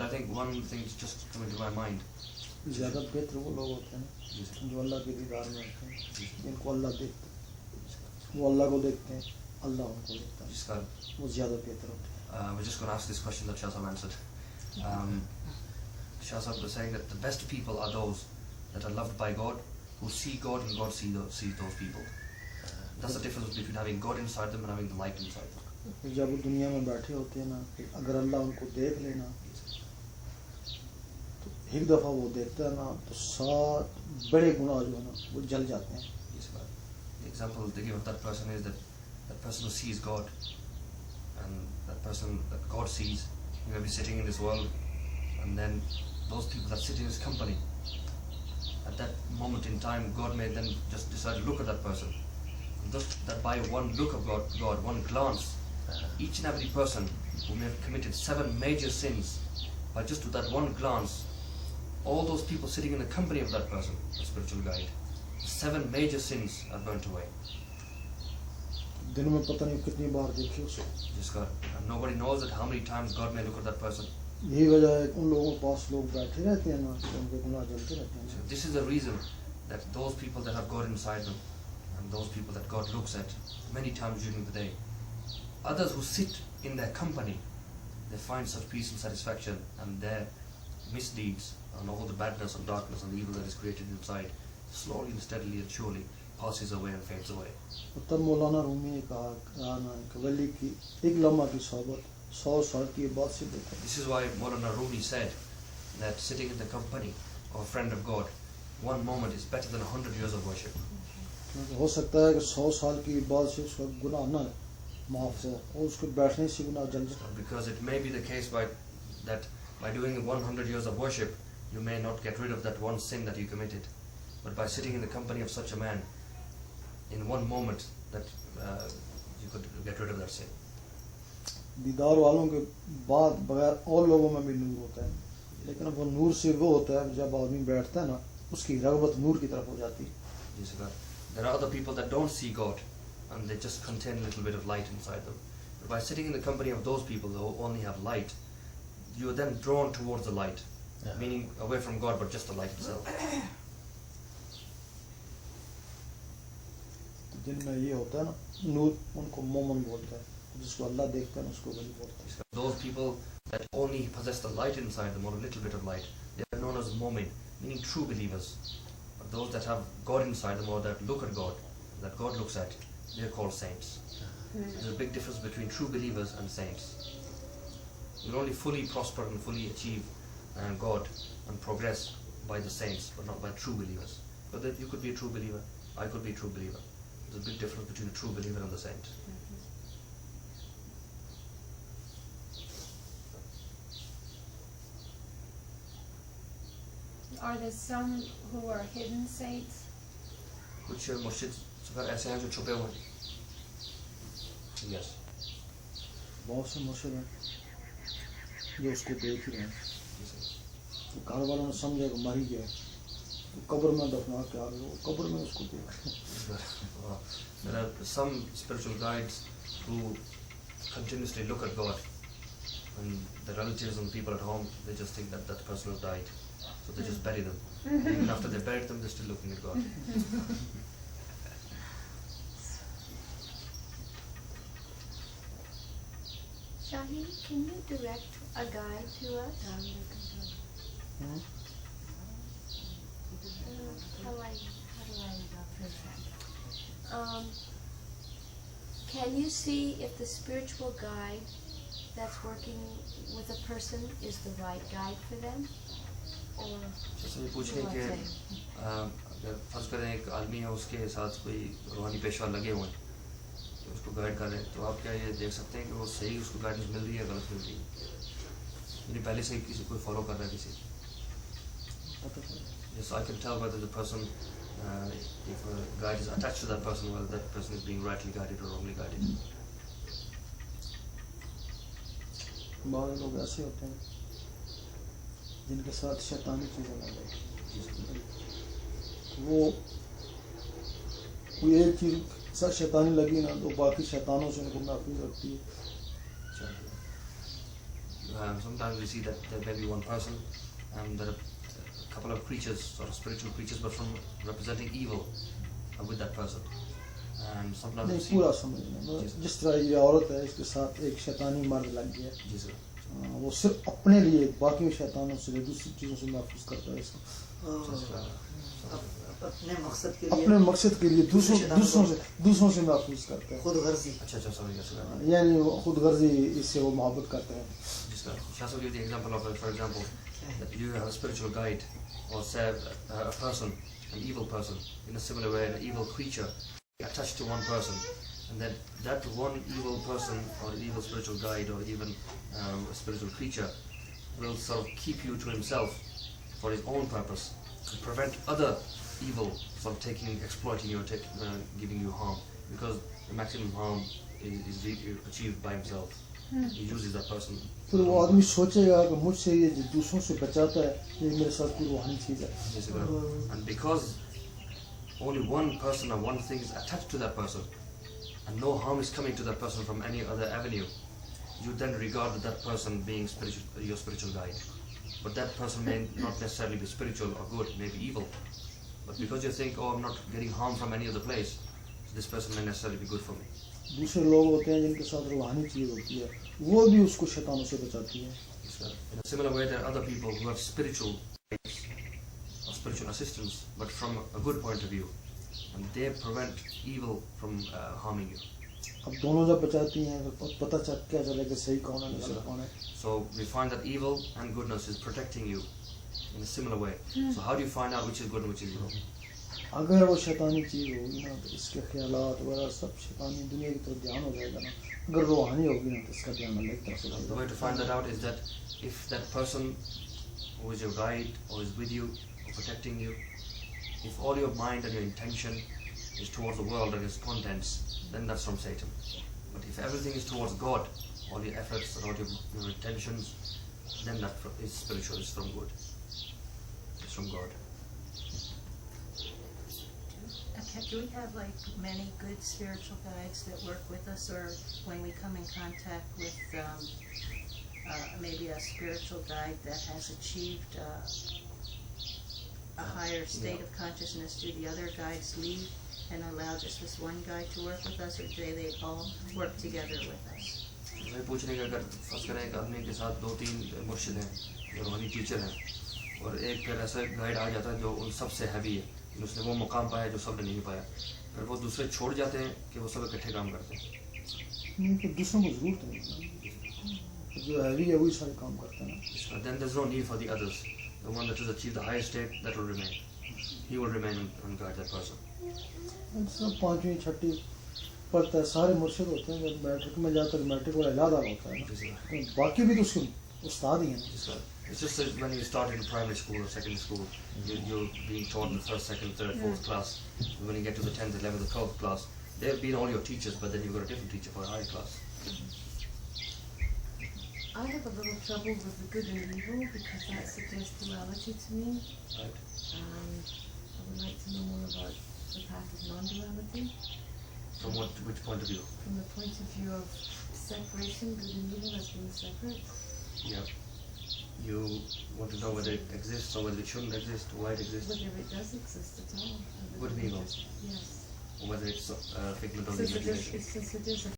I think one thing is just coming to my mind. ज़्यादा बेहतर वो लोग होते हैं जो अल्लाह के दीदार में होते हैं, जिनको अल्लाह देखता है, वो अल्लाह को देखते हैं, अल्लाह उनको देखता है, वो ज़्यादा बेहतर होते हैं. We're just going to ask this question that Shah Sahib answered. Shah Sahib was saying that the best people are those that are loved by God, who see God and God sees those people. That's the difference between having God inside them and having the light inside them. जब वो दुनिया में बैठे होते हैं ना, अगर अल्लाह उनको देख लेना, तो एक दफ़ा वो देखता है ना, तो सात बड़े गुनाह जो है ना, वो जल जाते हैं. The example they give of that person is that person who sees God, and that person that God sees, he may be sitting in this world, and then those people that sit in his company, at that moment in time, God may then just decide to look at that person. And thus, that by one look of God, one glance, each and every person who may have committed 7 major sins, by just with that one glance, all those people sitting in the company of that person, the spiritual guide, 7 major sins are burnt away. दिन में पता नहीं कितनी बार देखी उसको. And nobody knows that how many times God may look at that person. यही वजह है उन लोगों के पास लोग बैठे रहते हैं ना, उनके गुनाह जलते रहते हैं. So this is the reason that those people that have God inside them, and those people that God looks at many times during the day, others who sit in their company, they find such peace and satisfaction, and their misdeeds and all the badness and darkness and evil that is created inside slowly and steadily and surely passes away and fades away. तब मौलाना रूमी ने कहा ना कि वली की एक लम्हा की सोबत 100 साल की बात से देखा. This is why Maulana Rumi said that sitting in the company of a friend of God, one moment is better than 100 years of worship. हो सकता है कि 100 साल की बात से उसका गुनाह ना माफ हो और उसके बैठने से गुनाह जल जाए. Because it may be the case by doing 100 years of worship, you may not get rid of that one sin that you committed, but by sitting in the company of such a man, in one moment that you could get rid of that sin. दीदार वालों के बाद बगैर और लोगों में भी नूर होता है, लेकिन वो नूर से वो होता है जब आदमी बैठता है ना, उसकी रग़बत नूर की तरफ हो जाती है. There are other people that don't see God and they just contain a little bit of light inside them. But by sitting in the company of those people who only have light, you are then drawn towards the light, meaning away from God but just the light itself. जिनमें ये होता है ना नूर, उनको मोमन बोलता है, जिसको अल्लाह देखता है उसको वली बोलता है. Those people that only possess the light inside them or a little bit of light, they are known as mu'min, meaning true believers. But those that have God inside them or that look at God, that God looks at, they are called saints. There's a big difference between true believers and saints. You will only fully prosper and fully achieve God and progress by the saints, but not by true believers. But you could be a true believer, I could be a true believer. There's a big difference between a true believer and the saint. Are there some who are hidden saints? कुछ मुर्शिद ऐसे हैं जो छुपे हुए हैं. Yes. बहुत से मुर्शिद हैं जो उसको देख रहे हैं. घर वालों ने समझा कि मर ही गया, तो कब्र में दफना के आ गए, वो कब्र में उसको देख रहे हैं. There are some spiritual guides who continuously look at God, and the relatives and people at home, they just think that that person has died, so they just bury them. Even after they buried them, they're still looking at God. Shahi, can you direct a guide to us? How do I can you see if the spiritual guide that's working with a person is the right guide for them? Or जैसे पूछने के अगर फर्ज करें एक आदमी है, उसके साथ कोई रूहानी पेशवा लगे हुए हैं, उसको गाइड कर रहे हैं, तो आप क्या ये देख सकते हैं कि वो सही उसको गाइडेंस मिल रही है, गलत मिल रही है, यानी पहले से ही किसी कोई फॉलो कर रहा है किसी. Yes, I can tell whether the person, if a guide is attached to that person, whether that person is being rightly guided or wrongly guided. बहुत लोग ऐसे होते हैं जिनके साथ शैतानी चीज़ें लग गई, वो एक चीज़ साथ शैतानी लगी ना, तो बाकी शैतानों से उनको महफूज रखती है. sometimes we see that there may be one person and there are a couple of creatures, sort of spiritual creatures, but from representing evil with that person. And sometimes we नहीं see. पूरा समझना जिस तरह ये औरत है इसके साथ एक शैतानी मर्द लग गया जी सर. वो सिर्फ अपने लिए बाकी शैतानों से दूसरी चीज़ों से महफूज करता है इसको अपने मकसद के अपने लिए मकसद के लिए दूसरों से महफूज करता है खुद गर्जी अच्छा समझ गया. यानी वो खुद गर्जी इससे वो मोहब्बत करता है. Shall I give the example of, for example, that you have a spiritual guide or say a person, an evil person, in a similar way, an evil creature attached to one person, and then that one evil person or evil spiritual guide or even a spiritual creature will sort of keep you to himself for his own purpose to prevent other evil from exploiting you or giving you harm, because the maximum harm is achieved by himself. He uses that person. फिर वो आदमी सोचेगा कि मुझसे ये जो दूसरों से बचाता है ये मेरे साथ कोई रूहानी चीज़ है. Yes, and because only one person or one thing is attached to that person and no harm is coming to that person from any other avenue, you then regard that person being your spiritual guide. But that person may not necessarily be spiritual or good, may be evil. But because you think, oh, I'm not getting harm from any other place, so this person may necessarily be good for me. दूसरे लोग होते हैं जिनके साथ रूहानी चीज़ होती है वो भी उसको शैतानों से बचाती है. In a similar way, there are other people who have spiritual guides or spiritual assistants, but from a good point of view, and they prevent evil from harming you. अब दोनों जब बचाती हैं तो पता क्या चलेगा सही कौन है गलत कौन है. So we find that evil and goodness is protecting you in a similar way. So how do you find out which is good and which is evil? अगर वो शैतानी चीज़ होगी ना तो इसके ख्यालात वगैरह सब शैतानी दुनिया की तरफ ध्यान हो जाएगा ना. अगर रूहानी होगी ना तो इसका ध्यान अलग तरफ से The way to find that out is that if that person who is your guide or is with you or protecting you, if all your mind and your intention is towards the world and its contents, then that's from Satan. But if everything is towards God, all your efforts and all your intentions, then that is spiritual, is from good. It's from God. Do we have like many good spiritual guides that work with us, or when we come in contact with maybe a spiritual guide that has achieved a higher state of consciousness, do the other guides leave and allow just this one guide to work with us, or do they all work together with us? मैं पूछने का अगर first करें एक आदमी के साथ 2-3 मुर्शिद हैं जो रूहानी टीचर हैं और एक फिर ऐसा गाइड आ जाता है जो उन सब से हैवी है, उसने वो मुकाम पाया जो सब ने नहीं पाया, फिर वो दूसरे छोड़ जाते हैं कि वो सब इकट्ठे काम करते हैं. नहीं तो दूसरों को जरूरत नहीं जो हैवी है वही सारे काम करते हैं. Then there's no need for the others. The one that has achieved the highest state, that will remain. He will remain and guide that person. सब पाँचवीं छठी पढ़ता है सारे मुर्शिद होते हैं. जब मैट्रिक में जाकर मैट्रिक वाला इलादा होता है तो बाकी भी तो उसके उस्ताद ही हैं. It's just that when you start in primary school or secondary school, you're being taught in the first, second, third, fourth class. And when you get to the 10th, 11th, 12th class, they've been all your teachers, but then you've got a different teacher for a higher class. I have a little trouble with the good and evil because that suggests duality to me. Right. And I would like to know more about the path of non-duality. From which point of view? From the point of view of separation, good and evil as being separate. Yeah. You want to know whether it exists or whether it shouldn't exist, why it exists. Whether it does exist at all. Good and evil. Yes. Or whether it's a figment of the imagination. Since it is a